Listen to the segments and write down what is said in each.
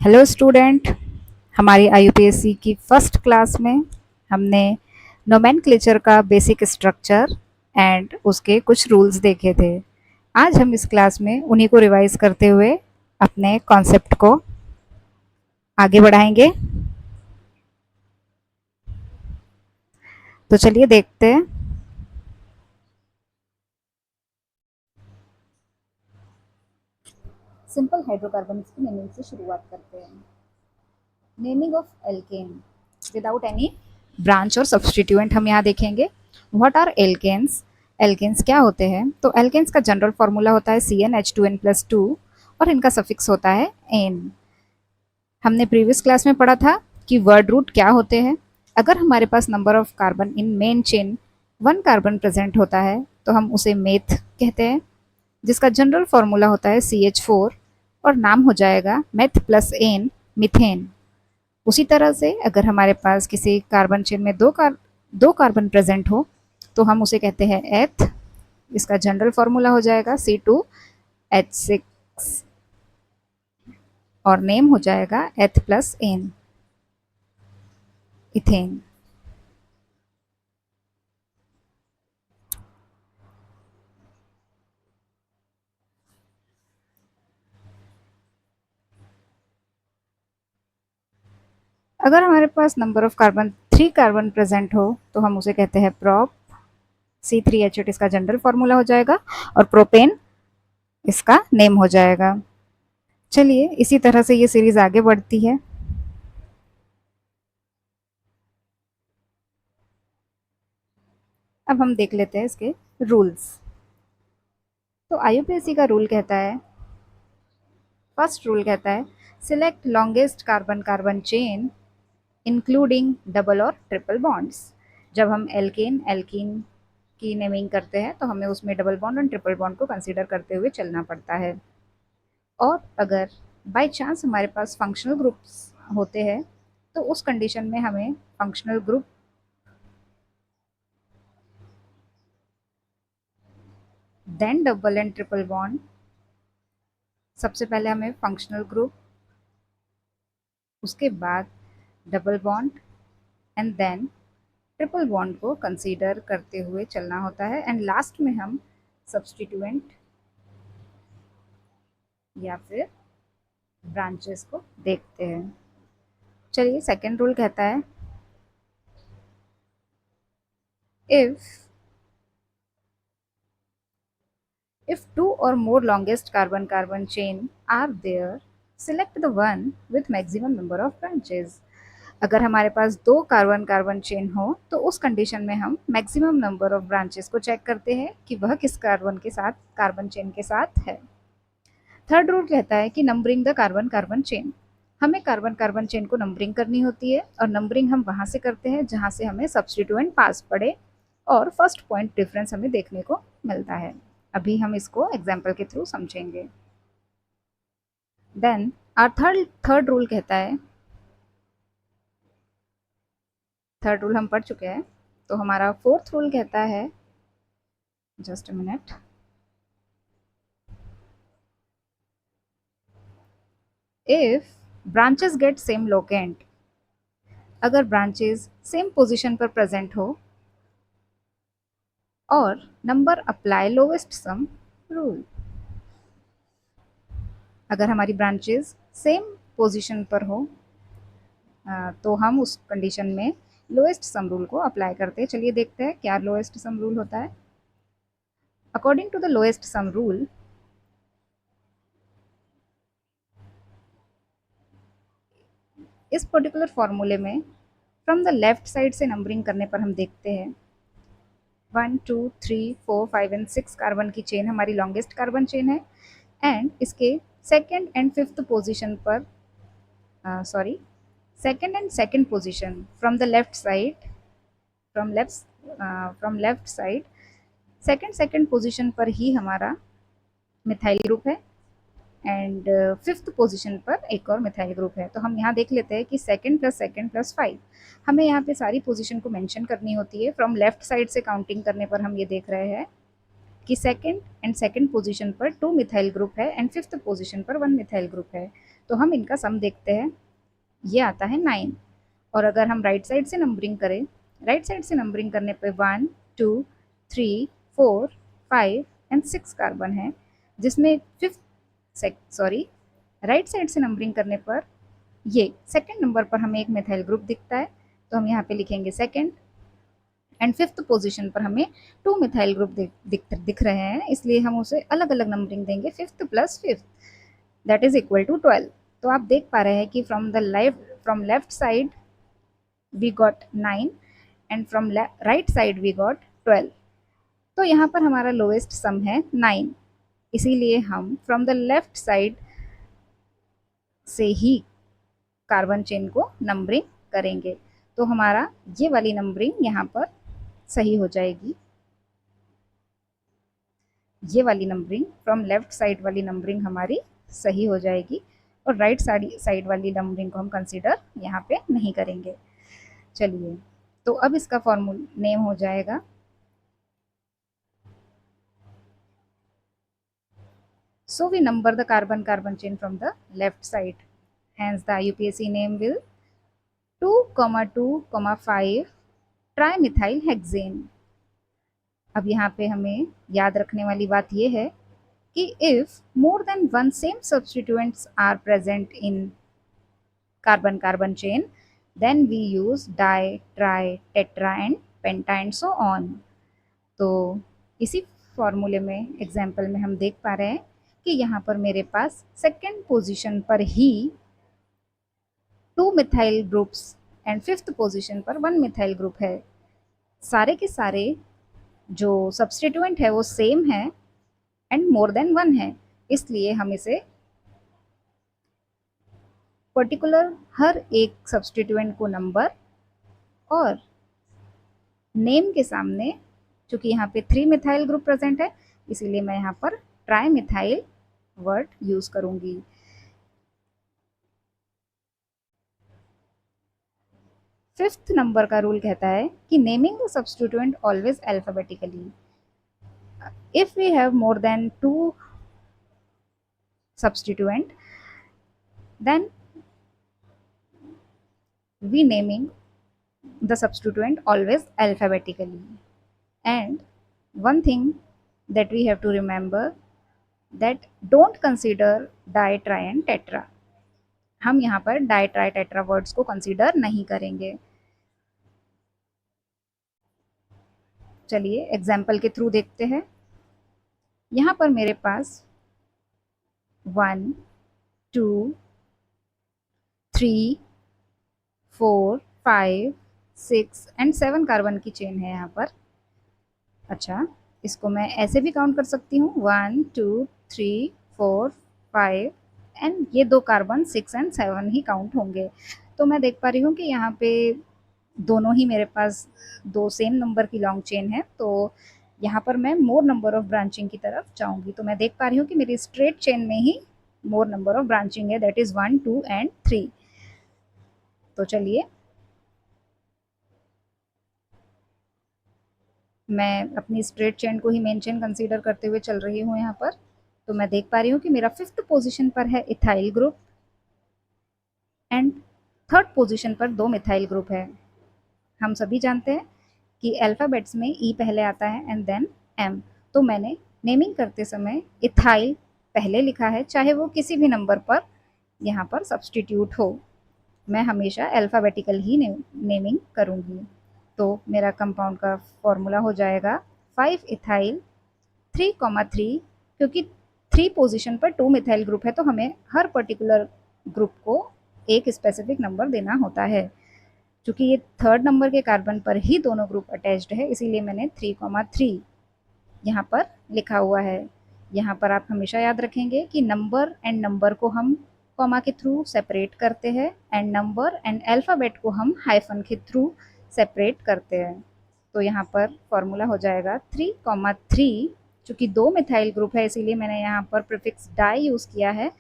Hello student. हमारी आईयूपीएससी की first class में हमने नोमेनक्लेचर का बेसिक स्ट्रक्चर एंड उसके कुछ रूल्स देखे थे। आज हम इस क्लास में उन्हीं को रिवाइज करते हुए अपने कॉन्सेप्ट को आगे बढ़ाएंगे। तो चलिए देखते हैं। सिंपल हाइड्रोकार्बन्स की नेमिंग से शुरुआत करते हैं। Naming of alkene without any branch और सब्सटीट्यूएंट हम यहाँ देखेंगे। What are alkanes? एल्केन्स क्या होते हैं? तो एल्केन्स का जनरल फॉर्मूला होता है CnH2n+2 और इनका सफिक्स होता है एन। हमने प्रीवियस क्लास में पढ़ा था कि वर्ड रूट क्या होते हैं। अगर हमारे पास number of carbon in main chain 1 carbon present होता है तो हम उसे मेथ कहते हैं, जिसका जनरल फॉर्मूला होता है CH4 और नाम हो जाएगा मेथ प्लस एन, मिथेन। उसी तरह से अगर हमारे पास किसी कार्बन चेन में दो कार्बन प्रेजेंट हो तो हम उसे कहते हैं एथ। इसका जनरल फॉर्मूला हो जाएगा C2H6 और नेम हो जाएगा एथ प्लस एन, इथेन। अगर हमारे पास number of carbon 3 carbon present हो तो हम उसे कहते हैं प्रोप। C3H8 इसका जनरल फॉर्मूला हो जाएगा और प्रोपेन इसका नेम हो जाएगा। चलिए इसी तरह से ये सीरीज आगे बढ़ती है। अब हम देख लेते हैं इसके रूल्स। तो आईयूपीएससी का रूल कहता है, फर्स्ट रूल कहता है select longest carbon carbon chain including double और ट्रिपल बॉन्ड्स। जब हम एल्केन एल्कीन की नेमिंग करते हैं तो हमें उसमें डबल बॉन्ड और ट्रिपल बॉन्ड को कंसीडर करते हुए चलना पड़ता है। और अगर बाय चांस हमारे पास फंक्शनल ग्रुप्स होते हैं तो उस कंडीशन में हमें functional group then double and triple bond. सबसे पहले हमें फंक्शनल ग्रुप, उसके बाद double bond and then triple bond को कंसीडर करते हुए चलना होता है एंड लास्ट में हम सब्सटीट्यूएंट या फिर ब्रांचेस को देखते हैं। चलिए सेकेंड रूल कहता है if two or more longest carbon carbon chain are there, select the one with maximum number of branches। अगर हमारे पास दो कार्बन कार्बन चेन हो तो उस कंडीशन में हम मैक्सिमम नंबर ऑफ ब्रांचेस को चेक करते हैं कि वह किस कार्बन के साथ, कार्बन चेन के साथ है। थर्ड रूल कहता है कि numbering the carbon carbon chain. हमें कार्बन कार्बन चेन को नंबरिंग करनी होती है और नंबरिंग हम वहां से करते हैं जहां से हमें सब्सटीट्यूएंट पास पड़े और फर्स्ट पॉइंट डिफरेंस हमें देखने को मिलता है। अभी हम इसको एग्जाम्पल के थ्रू समझेंगे। देन आर थर्ड रूल कहता है, थर्ड रूल हम पढ़ चुके हैं, तो हमारा फोर्थ रूल कहता है, just a minute, if branches get same locant. अगर ब्रांचेस सेम पोजीशन पर प्रेजेंट हो और number apply lowest sum rule. अगर हमारी ब्रांचेस सेम पोजीशन पर हो तो हम उस कंडीशन में लोएस्ट सम रूल को अप्लाई करते हैं। चलिए देखते हैं क्या लोएस्ट सम रूल होता है। According to the lowest sum rule, इस पर्टिकुलर फॉर्मूले में फ्रॉम द लेफ्ट साइड से नंबरिंग करने पर हम देखते हैं 1 2 3 4 5 एंड 6 कार्बन की चेन हमारी लॉन्गेस्ट कार्बन चेन है एंड इसके सेकेंड एंड फिफ्थ पोजिशन पर, sorry, second and second position from the left side, from left side second position पर ही हमारा मिथाइल ग्रुप है एंड फिफ्थ पोजीशन पर एक और मिथाइल ग्रुप है। तो हम यहाँ देख लेते हैं कि सेकेंड प्लस 5, हमें यहाँ पे सारी पोजीशन को मेंशन करनी होती है। फ्रॉम लेफ्ट साइड से काउंटिंग करने पर हम ये देख रहे हैं कि सेकेंड पोजीशन पर 2 मिथाइल ग्रुप है एंड फिफ्थ पोजीशन पर 1 मिथाइल ग्रुप है। तो हम इनका सम देखते हैं, ये आता है 9। और अगर हम राइट साइड से नंबरिंग करें, राइट साइड से नंबरिंग करने पे 1 2 3 4 5 एंड 6 कार्बन है, जिसमें राइट साइड से नंबरिंग करने पर ये सेकंड नंबर पर हमें एक मिथाइल ग्रुप दिखता है, तो हम यहाँ पे लिखेंगे सेकंड। एंड फिफ्थ पोजीशन पर हमें 2 मिथाइल ग्रुप दिख रहे हैं, इसलिए हम उसे अलग अलग नंबरिंग देंगे, fifth plus fifth that is equal to 12। तो आप देख पा रहे हैं कि from left side we got 9 and from right side we got 12। तो यहाँ पर हमारा लोएस्ट सम है 9, इसीलिए हम फ्रॉम द लेफ्ट साइड से ही कार्बन चेन को नंबरिंग करेंगे। तो हमारा ये वाली नंबरिंग यहाँ पर सही हो जाएगी, ये वाली नंबरिंग फ्रॉम लेफ्ट साइड वाली नंबरिंग हमारी सही हो जाएगी, और राइट साइड वाली नंबरिंग को हम कंसीडर यहाँ पे नहीं करेंगे। चलिए, तो अब इसका फॉर्मूला नेम हो जाएगा so we number the carbon chain from the left side, hence the IUPAC name will 2,2,5 trimethyl hexane। अब यहाँ पे हमें याद रखने वाली बात यह है कि if more than one same substituents are present in carbon chain, then we use di, tri, tetra and penta and so on। तो इसी फॉर्मूले में एग्जाम्पल में हम देख पा रहे हैं कि यहाँ पर मेरे पास सेकेंड पोजीशन पर ही 2 methyl groups and fifth position पर 1 मिथाइल ग्रुप है। सारे के सारे जो सब्सटीट्यूएंट है वो सेम है एंड मोर देन 1 है, इसलिए हम इसे पर्टिकुलर हर एक सब्सटीट्यूएंट को नंबर और नेम के सामने, चूंकि यहाँ पे 3 मिथाइल ग्रुप प्रेजेंट है, इसीलिए मैं यहाँ पर ट्राई मिथाइल वर्ड यूज करूंगी। फिफ्थ नंबर का रूल कहता है कि naming the substituent always alphabetically. If we have more than 2 substituent, then we naming the substituent always alphabetically। And one thing that we have to remember that don't consider di, tri and tetra। हम यहाँ पर di tri tetra words को consider नहीं करेंगे। चलिए example के through देखते हैं। यहाँ पर मेरे पास 1 2 3 4 5 6 एंड 7 कार्बन की चेन है यहाँ पर। अच्छा, इसको मैं ऐसे भी काउंट कर सकती हूँ 1 2 3 4 5 एंड ये 2 कार्बन 6 एंड 7 ही काउंट होंगे। तो मैं देख पा रही हूँ कि यहाँ पे दोनों ही मेरे पास 2 सेम नंबर की लॉन्ग चेन है, तो यहाँ पर मैं मोर नंबर ऑफ ब्रांचिंग की तरफ जाऊँगी। तो मैं देख पा रही हूँ कि मेरी स्ट्रेट चेन में ही मोर नंबर ऑफ ब्रांचिंग है, दैट इज़ 1 2 एंड 3। तो चलिए मैं अपनी स्ट्रेट चेन को ही मेन चेन कंसीडर करते हुए चल रही हूँ यहाँ पर। तो मैं देख पा रही हूँ कि मेरा फिफ्थ पोजीशन पर है ethyl group and third position पर 2 मिथाइल ग्रुप है। हम सभी जानते हैं कि अल्फ़ाबेट्स में ई पहले आता है एंड देन एम, तो मैंने नेमिंग करते समय इथाइल पहले लिखा है, चाहे वो किसी भी नंबर पर यहाँ पर सब्सटीट्यूट हो, मैं हमेशा अल्फ़ाबेटिकल ही नेमिंग करूँगी। तो मेरा कंपाउंड का फॉर्मूला हो जाएगा 5 इथाइल 3,3, क्योंकि 3 पोजीशन पर 2 मिथाइल ग्रुप है, तो हमें हर पर्टिकुलर ग्रुप को एक स्पेसिफिक नंबर देना होता है। क्योंकि ये थर्ड नंबर के कार्बन पर ही दोनों ग्रुप अटैच्ड है, इसीलिए मैंने 3,3 यहाँ पर लिखा हुआ है। यहाँ पर आप हमेशा याद रखेंगे कि नंबर एंड नंबर को हम कॉमा के थ्रू सेपरेट करते हैं एंड नंबर एंड अल्फ़ाबेट को हम हाइफन के थ्रू सेपरेट करते हैं। तो यहाँ पर फॉर्मूला हो जाएगा 3,3। चूँकि 2 मिथाइल ग्रुप है, इसीलिए मैंने यहाँ पर प्रीफिक्स डाई यूज़ किया है,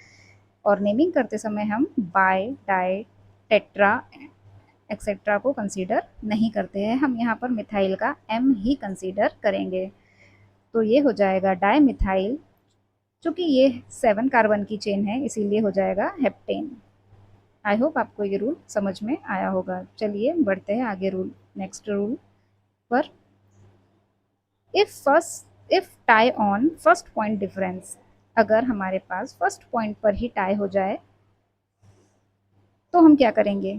और नेमिंग करते समय हम बाय, डाई, टेट्रा एक्सेट्रा को कंसीडर नहीं करते हैं, हम यहाँ पर मिथाइल का एम ही कंसीडर करेंगे। तो ये हो जाएगा डाई मिथाइल चूँकि ये 7 कार्बन की चेन है इसीलिए हो जाएगा हेप्टेन। आई होप आपको ये रूल समझ में आया होगा। चलिए बढ़ते हैं आगे नेक्स्ट रूल पर। If tie on first point difference, अगर हमारे पास फर्स्ट पॉइंट पर ही टाई हो जाए तो हम क्या करेंगे?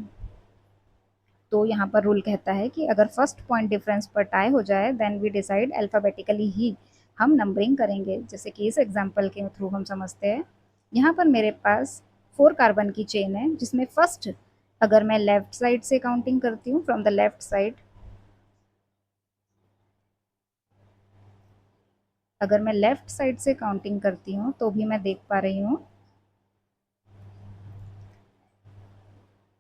तो यहाँ पर रूल कहता है कि अगर फर्स्ट पॉइंट डिफरेंस पर टाई हो जाए देन वी डिसाइड अल्फ़ाबेटिकली ही हम नंबरिंग करेंगे। जैसे कि इस एग्जांपल के थ्रू हम समझते हैं। यहाँ पर मेरे पास 4 कार्बन की चेन है जिसमें फर्स्ट, अगर मैं लेफ्ट साइड से काउंटिंग करती हूँ फ्रॉम द लेफ्ट साइड, अगर मैं लेफ्ट साइड से काउंटिंग करती हूँ तो भी मैं देख पा रही हूँ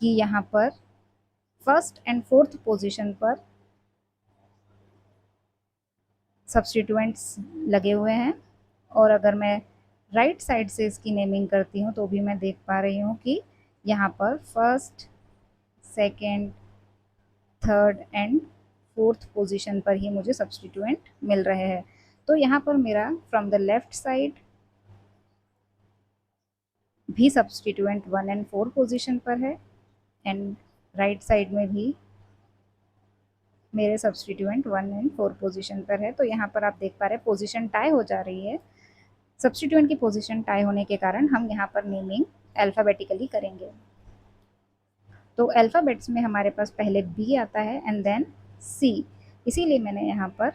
कि यहाँ पर फर्स्ट एंड फोर्थ पोजीशन पर सब्स्टिट्यूएंट्स लगे हुए हैं। और अगर मैं राइट साइड से इसकी नेमिंग करती हूँ तो भी मैं देख पा रही हूँ कि यहाँ पर first, second, third and fourth position पर ही मुझे सब्स्टिट्यूएंट मिल रहे हैं। तो यहाँ पर मेरा फ्रॉम द लेफ्ट साइड भी सब्स्टिट्यूएंट 1 एंड 4 पोजीशन पर है एंड राइट साइड में भी मेरे सब्स्टिट्यूएंट 1 एंड 4 पोजीशन पर है। तो यहाँ पर आप देख पा रहे हैं पोजीशन टाई हो जा रही है। सब्स्टिट्यूएंट की पोजीशन टाई होने के कारण हम यहाँ पर नेमिंग अल्फ़ाबेटिकली करेंगे। तो अल्फ़ाबेट्स में हमारे पास पहले बी आता है एंड देन सी, इसीलिए मैंने यहाँ पर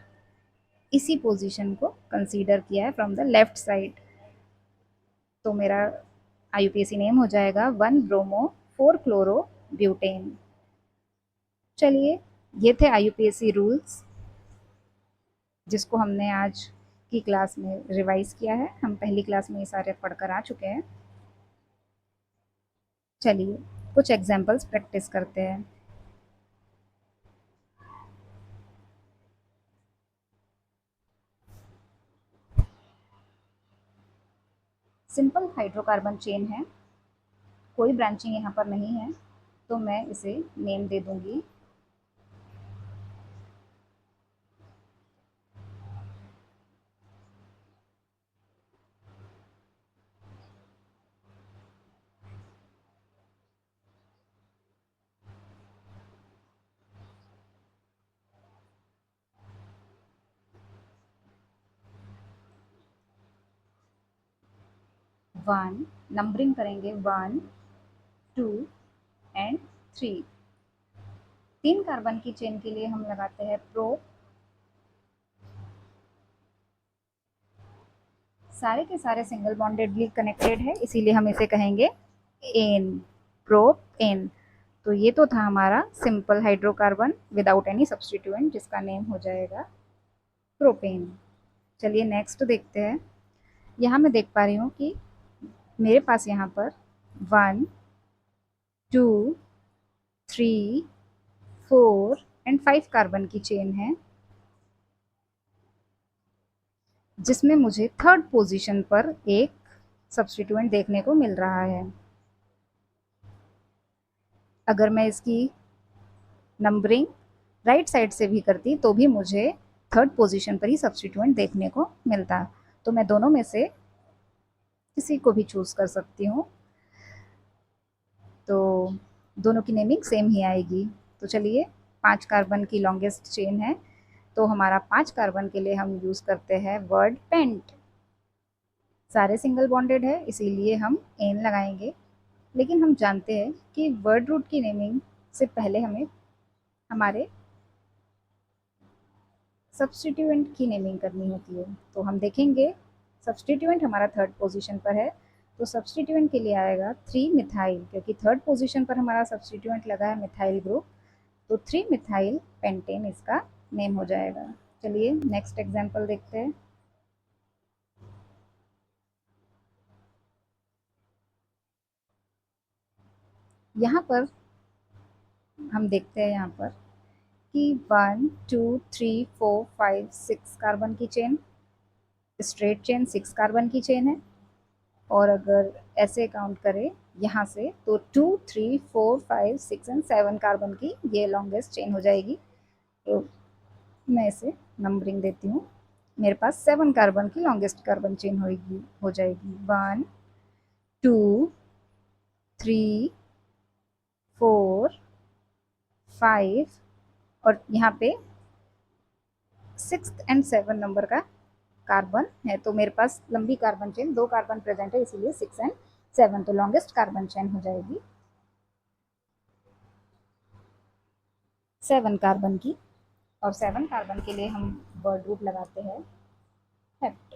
इसी पोजीशन को कंसीडर किया है फ्रॉम द लेफ्ट साइड। तो मेरा IUPAC नेम हो जाएगा 1 ब्रोमो 4 क्लोरो ब्यूटेन। चलिए, ये थे IUPAC रूल्स जिसको हमने आज की क्लास में रिवाइज किया है। हम पहली क्लास में ये सारे पढ़कर आ चुके हैं। चलिए कुछ एग्जाम्पल्स प्रैक्टिस करते हैं। सिंपल हाइड्रोकार्बन चेन है, कोई ब्रांचिंग यहाँ पर नहीं है, तो मैं इसे नेम दे दूंगी 1। नंबरिंग करेंगे 1, 2 एंड 3। 3 कार्बन की चेन के लिए हम लगाते हैं प्रो। सारे के सारे सिंगल बॉन्डेडली कनेक्टेड है इसीलिए हम इसे कहेंगे एन, प्रोप एन। तो ये तो था हमारा simple hydrocarbon without any substituent जिसका नेम हो जाएगा प्रोपेन। चलिए नेक्स्ट देखते हैं। यहाँ मैं देख पा रही हूँ कि मेरे पास यहाँ पर 1, 2, 3, 4 एंड 5 कार्बन की चेन है जिसमें मुझे थर्ड पोजीशन पर एक सब्स्टिट्यूएंट देखने को मिल रहा है। अगर मैं इसकी नंबरिंग राइट साइड से भी करती तो भी मुझे थर्ड पोजीशन पर ही सब्स्टिट्यूएंट देखने को मिलता। तो मैं दोनों में से किसी को भी चूज कर सकती हूँ, तो दोनों की नेमिंग सेम ही आएगी। तो चलिए, 5 कार्बन की लॉन्गेस्ट चेन है तो हमारा 5 कार्बन के लिए हम यूज़ करते हैं वर्ड पेंट। सारे सिंगल बॉन्डेड है इसीलिए हम एन लगाएंगे, लेकिन हम जानते हैं कि वर्ड रूट की नेमिंग से पहले हमें हमारे सब्स्टिट्यूएंट की नेमिंग करनी होती है। तो हम देखेंगे सब्स्टिट्यूएंट हमारा थर्ड पोजीशन पर है तो सब्स्टिट्यूएंट के लिए आएगा 3 मिथाइल, क्योंकि थर्ड पोजीशन पर हमारा सब्स्टिट्यूएंट लगा है मिथाइल ग्रुप, तो 3 मिथाइल पेंटेन इसका नेम हो जाएगा। चलिए नेक्स्ट एग्जांपल देखते हैं। यहाँ पर हम देखते हैं यहाँ पर कि 1, 2, 3, 4, 5, 6 कार्बन की चेन, स्ट्रेट चेन 6 कार्बन की चेन है। और अगर ऐसे काउंट करें यहाँ से तो 2, 3, 4, 5, 6 एंड 7 कार्बन की ये लॉन्गेस्ट चेन हो जाएगी। तो मैं इसे नंबरिंग देती हूँ मेरे पास 7 कार्बन की लॉन्गेस्ट कार्बन चेन होगी, हो जाएगी। 1 2 3 4 5 और यहाँ पे 6 एंड 7 नंबर का कार्बन है। तो मेरे पास लंबी कार्बन चेन, 2 कार्बन प्रेजेंट है, इसीलिए 6 एंड 7, तो लॉन्गेस्ट कार्बन चेन हो जाएगी 7 कार्बन की। और 7 कार्बन के लिए हम वर्ड रूट लगाते हैं हेप्ट।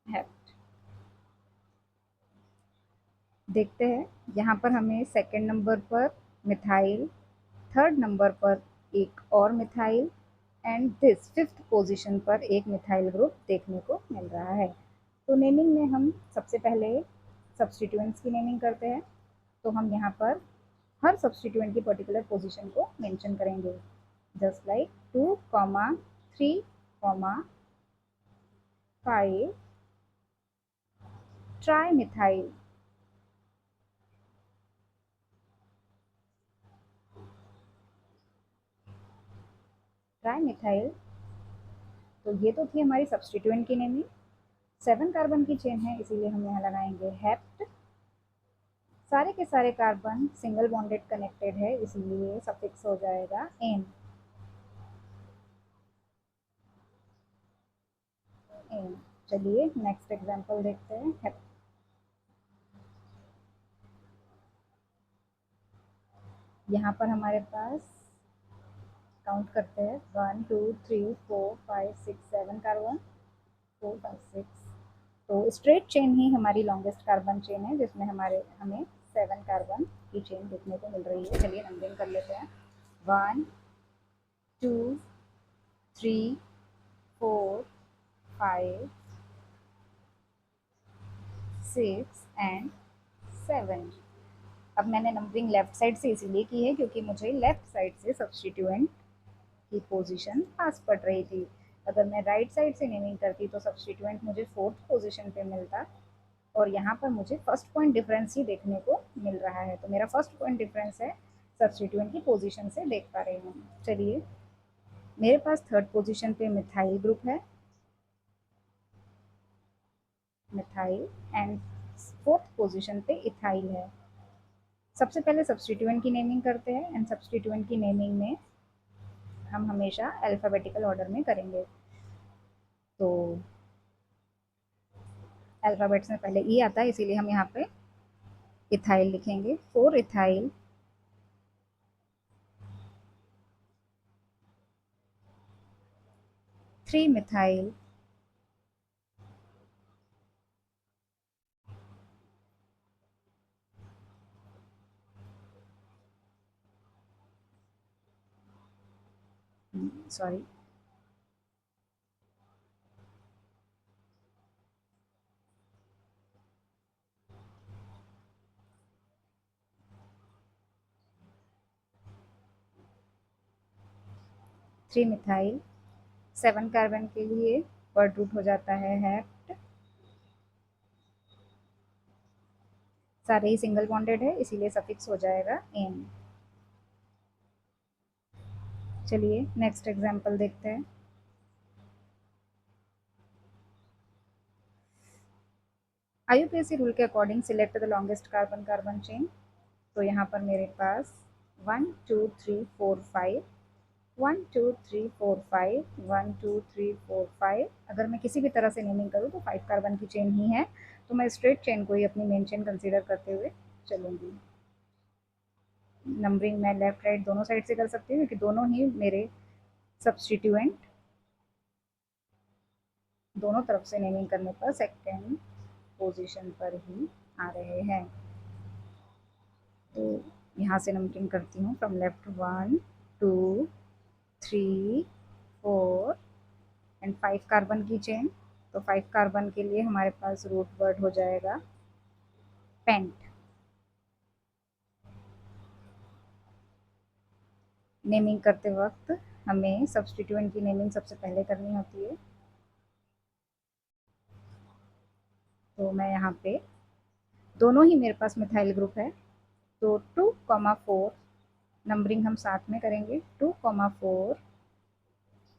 हेप्ट देखते हैं, यहाँ पर हमें सेकंड नंबर पर मिथाइल, थर्ड नंबर पर एक और methyl and this fifth position पर एक मिथाइल ग्रुप देखने को मिल रहा है। तो नेमिंग में हम सबसे पहले सब्सटीट्यूएंट्स की नेमिंग करते हैं। तो हम यहाँ पर हर सब्सटीट्यूएंट की पर्टिकुलर पोजीशन को मेंशन करेंगे, just like 2, 3, 5 tri methyl, tri methyl. तो ये तो थी हमारी सब्सटीट्यूएंट की नेमिंग। 7 कार्बन की चेन है, इसीलिए हम यहाँ लगाएंगे हेप्ट। सारे के सारे कार्बन सिंगल बॉन्डेड कनेक्टेड है, इसलिए सफिक्स हो जाएगा एन। एन। चलिए नेक्स्ट एग्जांपल देखते हैं। यहाँ पर हमारे पास काउंट करते हैं 1 2 3 4 5 6 7 कार्बन, 4 5 6। तो स्ट्रेट चेन ही हमारी लॉन्गेस्ट कार्बन चेन है, जिसमें हमें 7 कार्बन की चेन देखने को मिल रही है। चलिए नंबरिंग कर लेते हैं। 1 2 3 4 5 6 एंड 7। अब मैंने नंबरिंग लेफ्ट साइड से इसीलिए की है क्योंकि मुझे लेफ्ट साइड से सब्सटीट्यूएंट की पोजीशन पास पड़ रही थी। अगर मैं राइट साइड से नेमिंग करती तो सब्सटीट्यूएंट मुझे फोर्थ पोजीशन पे मिलता, और यहाँ पर मुझे फर्स्ट पॉइंट डिफरेंस ही देखने को मिल रहा है। तो मेरा फर्स्ट पॉइंट डिफरेंस है सब्सटीट्यूएंट की पोजीशन से देख पा रही हूँ। चलिए, मेरे पास थर्ड पोजीशन पे मिथाइल ग्रुप है, मिथाइल, एंड फोर्थ पोजीशन पे इथाइल है। सबसे पहले सब्सटीट्यूएंट की नेमिंग करते हैं, एंड सब्सटीट्यूएंट की नेमिंग में हम हमेशा अल्फ़ाबेटिकल ऑर्डर में करेंगे। तो अल्फ़ाबेट्स में पहले ई आता है, इसीलिए हम यहाँ पे इथाइल लिखेंगे। 4 ethyl, 3 methyl, sorry 3 methyl. 7 carbon के लिए वर्ड रूट हो जाता है हेप्ट। सारे ही सिंगल बॉन्डेड है, इसीलिए सफिक्स हो जाएगा एन। चलिए नेक्स्ट एग्जांपल देखते हैं। आईयूपीएसी रूल के according select the longest carbon carbon chain. तो यहाँ पर मेरे पास 1 2 3 4 5, 1 2 3 4 5, 1 2 3 4 5। अगर मैं किसी भी तरह से नेमिंग करूँ तो 5 कार्बन की चेन ही है, तो मैं स्ट्रेट चेन को ही अपनी मेन चेन कंसीडर करते हुए चलूँगी। नंबरिंग मैं लेफ्ट राइट दोनों साइड से कर सकती हूँ, क्योंकि दोनों ही मेरे सब्सटीट्यूएंट दोनों तरफ से नेमिंग करने पर सेकेंड पोजीशन पर ही आ रहे हैं। तो यहाँ से नंबरिंग करती हूँ फ्रॉम लेफ्ट 1 2 3 4 एंड 5 कार्बन की चेन। तो 5 कार्बन के लिए हमारे पास रूट वर्ड हो जाएगा पेंट। नेमिंग करते वक्त हमें सब्स्टिट्यूएंट की नेमिंग सबसे पहले करनी होती है। तो मैं यहाँ पे दोनों ही मेरे पास मिथाइल ग्रुप है, तो 2,4 नंबरिंग हम साथ में करेंगे। 2,4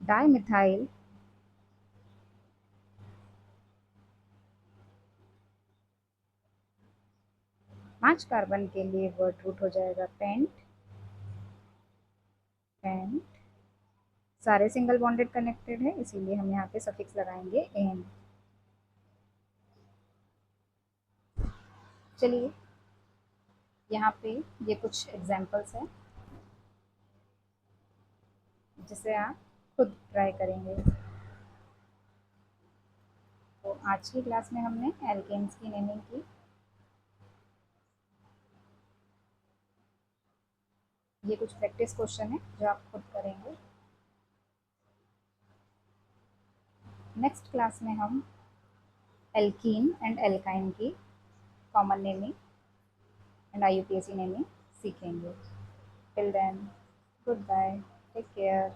डाई मिथाइल पांच कार्बन के लिए वर्ड रूट हो जाएगा पेंट। पेंट सारे सिंगल बॉन्डेड कनेक्टेड है, इसीलिए हम यहाँ पे सफिक्स लगाएंगे एन। चलिए यहाँ पे ये कुछ एग्जांपल्स हैं जिसे आप खुद ट्राई करेंगे। तो आज की क्लास में हमने एल्केन्स की नेमिंग की। ये कुछ प्रैक्टिस क्वेश्चन है जो आप खुद करेंगे। नेक्स्ट क्लास में हम एल्कीन एंड एल्काइन की common naming and IUPAC naming सीखेंगे। Till then, good bye, take care.